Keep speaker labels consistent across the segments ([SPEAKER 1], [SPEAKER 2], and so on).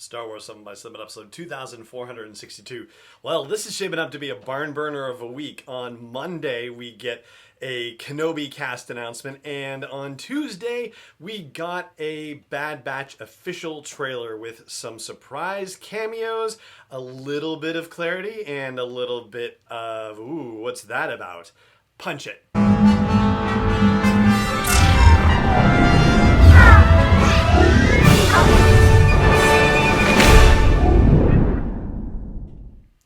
[SPEAKER 1] Star Wars 7 by 7 episode 2462. Well, this is shaping up to be a barn burner of a week. On Monday, we get a Kenobi cast announcement, and on Tuesday, we got a Bad Batch official trailer with some surprise cameos, a little bit of clarity, and a little bit of, ooh, what's that about? Punch it.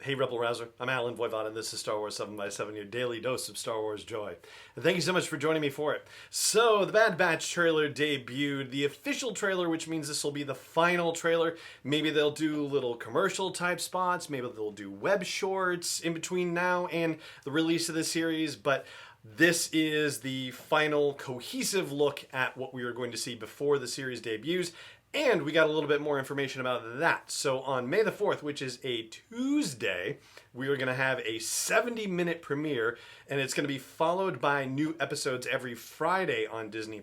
[SPEAKER 1] Hey Rebel Rouser, I'm Alan Voivod, and this is Star Wars 7 by 7, your daily dose of Star Wars joy. And thank you so much for joining me for it. So, the Bad Batch trailer debuted, the official trailer, which means this will be the final trailer. Maybe they'll do little commercial type spots, maybe they'll do web shorts in between now and the release of the series, but this is the final cohesive look at what we are going to see before the series debuts. And we got a little bit more information about that. So on May the 4th, which is a Tuesday, we are going to have a 70-minute premiere, and it's going to be followed by new episodes every Friday on Disney+.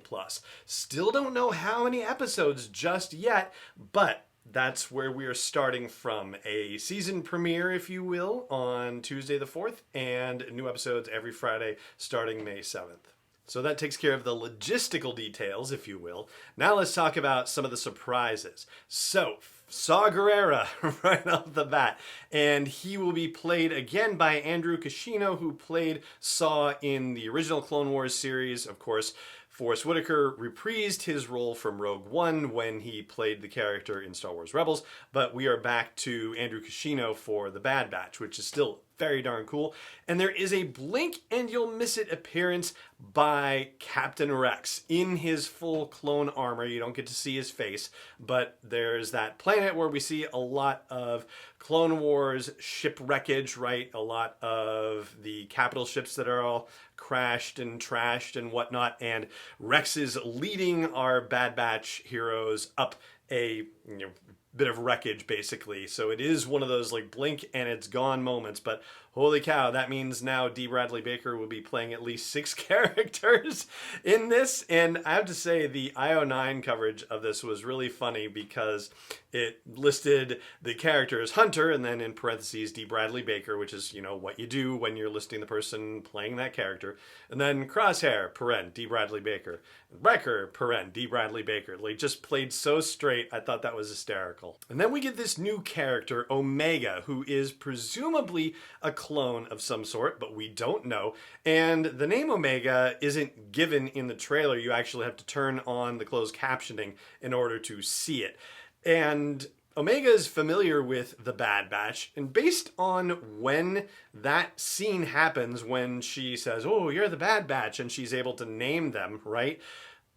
[SPEAKER 1] Still don't know how many episodes just yet, but that's where we are starting from. A season premiere, if you will, on Tuesday the 4th, and new episodes every Friday starting May 7th. So that takes care of the logistical details, if you will. Now let's talk about some of the surprises. So, saw Gerrera right off the bat, and he will be played again by Andrew Kashino, who played Saw in the original Clone Wars series. Of course, Forrest Whitaker reprised his role from Rogue One when he played the character in Star Wars Rebels, but we are back to Andrew Kashino for the Bad Batch, which is still very darn cool. And there is a blink and you'll miss it appearance by Captain Rex in his full clone armor. You don't get to see his face, but there's that planet where we see a lot of Clone Wars shipwreckage, right? A lot of the capital ships that are all crashed and trashed and whatnot. And Rex is leading our Bad Batch heroes up a bit of wreckage, basically. So it is one of those like blink and it's gone moments, but holy cow, that means now D. Bradley Baker will be playing at least 6 characters in this. And I have to say, the IO9 coverage of this was really funny because it listed the character as Hunter and then in parentheses D. Bradley Baker, which is, you know, what you do when you're listing the person playing that character. And then Crosshair, paren, D. Bradley Baker. Wrecker, paren, D. Bradley Baker. Like, just played so straight. I thought that was hysterical. And then we get this new character, Omega, who is presumably a clone of some sort, but we don't know. And the name Omega isn't given in the trailer. You actually have to turn on the closed captioning in order to see it. And Omega is familiar with the Bad Batch, and based on when that scene happens, when she says, "Oh, you're the Bad Batch," and she's able to name them, right?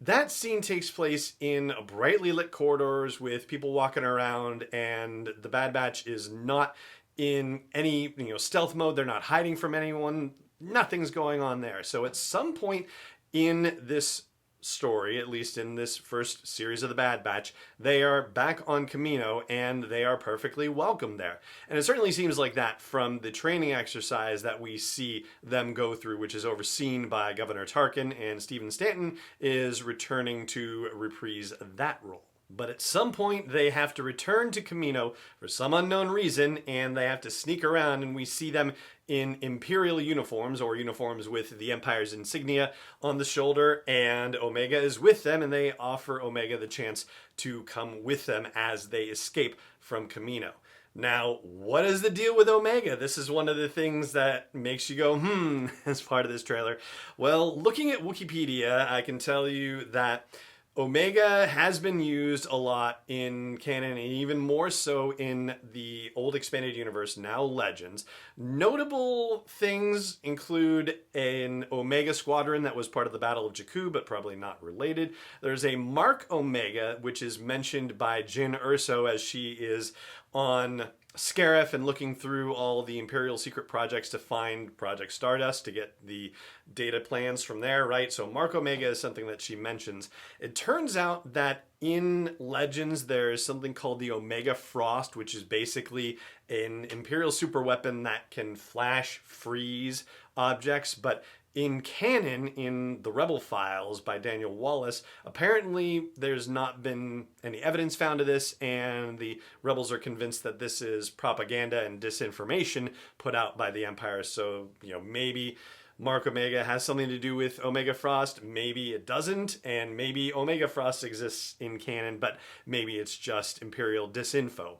[SPEAKER 1] That scene takes place in brightly lit corridors with people walking around, and the Bad Batch is not in any, stealth mode. They're not hiding from anyone. Nothing's going on there. So at some point in this story, at least in this first series of the Bad Batch, they are back on Kamino and they are perfectly welcome there. And it certainly seems like that from the training exercise that we see them go through, which is overseen by Governor Tarkin, and Stephen Stanton is returning to reprise that role. But at some point, they have to return to Kamino for some unknown reason, and they have to sneak around, and we see them in Imperial uniforms, or uniforms with the Empire's insignia on the shoulder, and Omega is with them, and they offer Omega the chance to come with them as they escape from Kamino. Now, what is the deal with Omega? This is one of the things that makes you go, as part of this trailer. Well, looking at Wikipedia, I can tell you that Omega has been used a lot in canon, and even more so in the old expanded universe, now Legends. Notable things include an Omega squadron that was part of the Battle of Jakku, but probably not related. There's a Mark Omega, which is mentioned by Jyn Erso as she is on Scarif and looking through all the Imperial secret projects to find Project Stardust to get the data plans from there, right? So Mark Omega is something that she mentions. It turns out that in Legends, there's something called the Omega Frost, which is basically an Imperial superweapon that can flash freeze objects, but in canon, in the Rebel Files by Daniel Wallace, apparently there's not been any evidence found of this, and the Rebels are convinced that this is propaganda and disinformation put out by the Empire. So, maybe Mark Omega has something to do with Omega Frost, maybe it doesn't, and maybe Omega Frost exists in canon, but maybe it's just Imperial disinfo.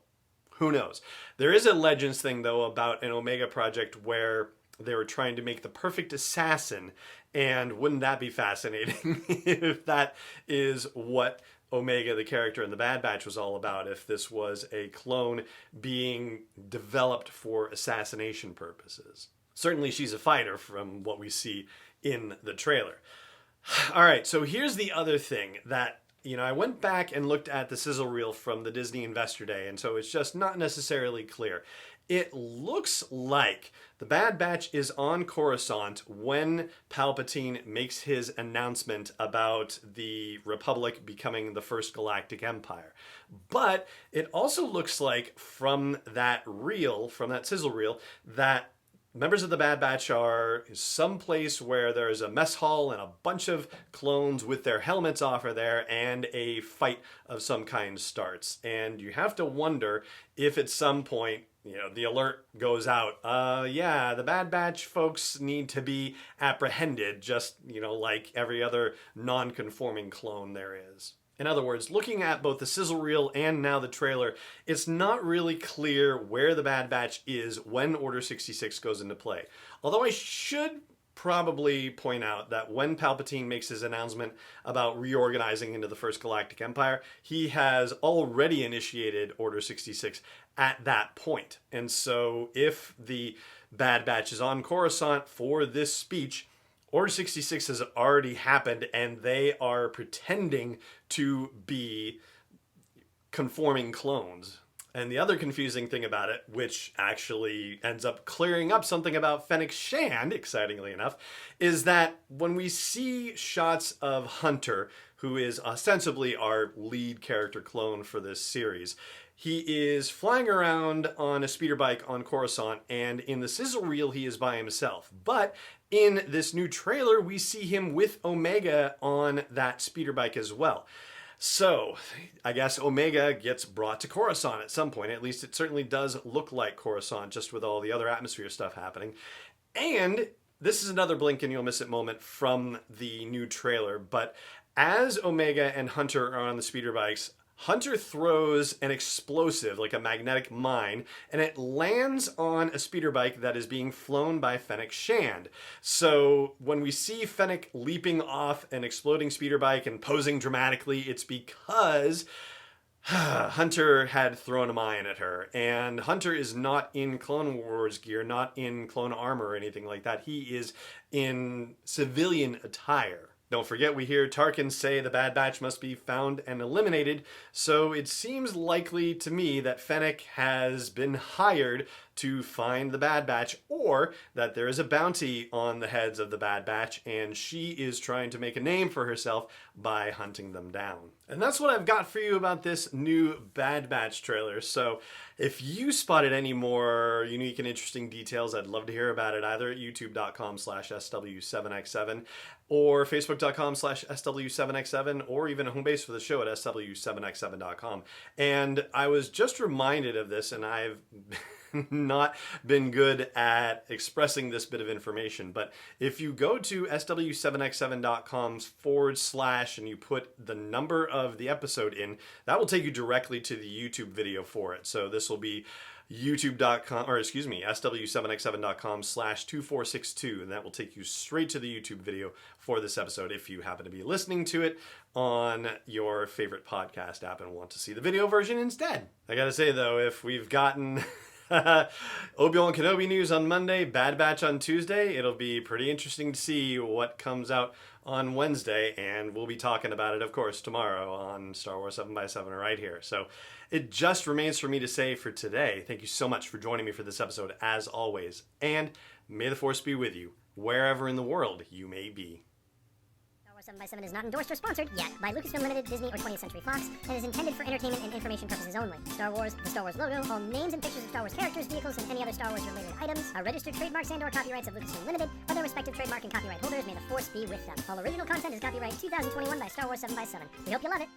[SPEAKER 1] Who knows? There is a Legends thing, though, about an Omega project where they were trying to make the perfect assassin, and wouldn't that be fascinating if that is what Omega, the character in the Bad Batch, was all about, if this was a clone being developed for assassination purposes. Certainly she's a fighter from what we see in the trailer. All right, so here's the other thing that, I went back and looked at the sizzle reel from the Disney Investor Day, and so it's just not necessarily clear. It looks like the Bad Batch is on Coruscant when Palpatine makes his announcement about the Republic becoming the first galactic empire. But it also looks like from that sizzle reel, that members of the Bad Batch are someplace where there's a mess hall and a bunch of clones with their helmets off are there, and a fight of some kind starts. And you have to wonder if at some point, the alert goes out. The Bad Batch folks need to be apprehended, just, like every other non-conforming clone there is. In other words, looking at both the sizzle reel and now the trailer, it's not really clear where the Bad Batch is when Order 66 goes into play. Although I should probably point out that when Palpatine makes his announcement about reorganizing into the First Galactic Empire, he has already initiated Order 66 at that point. And so if the Bad Batch is on Coruscant for this speech, Order 66 has already happened, and they are pretending to be conforming clones. And the other confusing thing about it, which actually ends up clearing up something about Fennec Shand, excitingly enough, is that when we see shots of Hunter, who is ostensibly our lead character clone for this series, he is flying around on a speeder bike on Coruscant, and in the sizzle reel he is by himself. But in this new trailer, we see him with Omega on that speeder bike as well. So, I guess Omega gets brought to Coruscant at some point. At least it certainly does look like Coruscant, just with all the other atmosphere stuff happening. And this is another blink and you'll miss it moment from the new trailer, but as Omega and Hunter are on the speeder bikes, Hunter throws an explosive, like a magnetic mine, and it lands on a speeder bike that is being flown by Fennec Shand. So when we see Fennec leaping off an exploding speeder bike and posing dramatically, it's because Hunter had thrown a mine at her. And Hunter is not in Clone Wars gear, not in clone armor or anything like that. He is in civilian attire. Don't forget, we hear Tarkin say the Bad Batch must be found and eliminated, so it seems likely to me that Fennec has been hired to find the Bad Batch, or that there is a bounty on the heads of the Bad Batch, and she is trying to make a name for herself by hunting them down. And that's what I've got for you about this new Bad Batch trailer. So if you spotted any more unique and interesting details, I'd love to hear about it, either at youtube.com/SW7x7 or facebook.com/SW7x7, or even a home base for the show at SW7x7.com. And I was just reminded of this, and I've not been good at expressing this bit of information, but if you go to SW7x7.com/, and you put the number of the episode in, that will take you directly to the YouTube video for it. So this will be SW7x7.com/2462, and that will take you straight to the YouTube video for this episode if you happen to be listening to it on your favorite podcast app and want to see the video version instead. I gotta say though, if we've gotten Obi-Wan Kenobi news on Monday, Bad Batch on Tuesday, it'll be pretty interesting to see what comes out on Wednesday, and we'll be talking about it, of course, tomorrow on Star Wars 7x7 right here. So it just remains for me to say for today, thank you so much for joining me for this episode, as always, and may the Force be with you, wherever in the world you may be.
[SPEAKER 2] 7x7 is not endorsed or sponsored yet by Lucasfilm Limited, Disney, or 20th Century Fox, and is intended for entertainment and information purposes only. Star Wars, the Star Wars logo, all names and pictures of Star Wars characters, vehicles, and any other Star Wars related items are registered trademarks and/or copyrights of Lucasfilm Limited, or their respective trademark and copyright holders. May the Force be with them. All original content is copyright 2021 by Star Wars 7x7. We hope you love it.